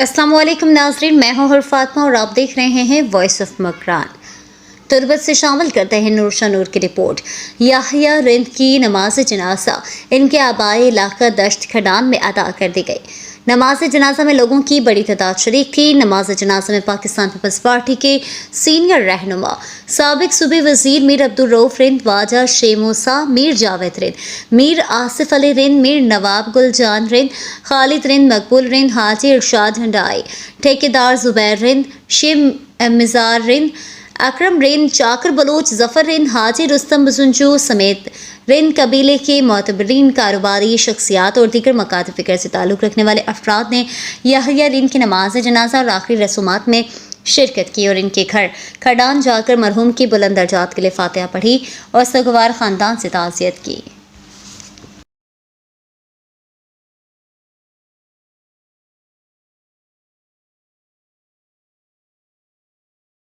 अस्सलाम वालेकुम नाज़रीन, मैं हूँ फातिमा और आप देख रहे हैं वॉइस ऑफ मकरान। तुर्बत से शामिल करते हैं नूर शाह नूर की रिपोर्ट। याहिया रिंद की नमाज जनाजा इनके आबाई इलाका दश्त खडान में अदा कर दी गई। नमाज जनाजा में लोगों की बड़ी तादाद शरीक थी। नमाज जनाजा में पाकिस्तान पीपल्स पार्टी के सीनियर रहनुमा साबिक सूबी वजीर मीर अब्दुल रऊफ रिंद, वाजा शेमूसा, मीर जावेद रिंद, मीर आसिफ अली रिंद, मीर नवाब गुलजान रिंद, खालिद रिंद, मकबूल रिंद, हाजी इरशाद हंडाई, ठेकेदार जुबैर रिंद, शिम मिजार रिंद, अकरम रिंद, चाकर बलोच, जफर रिंद, हाजी रुस्तम बजुंजू समेत रिंद कबीले के मोतबरीन कारोबारी शख्सियात और दीगर मकातब फिक्र से ताल्लुक़ रखने वाले अफराद ने याहिया रिंद की नमाज जनाजा और आखिरी रसूमात में शिरकत की और इनके घर खडान जाकर मरहूम की बुलंद दर्जात के लिए फातिहा पढ़ी और सगवार ख़ानदान से ताज़ियत की।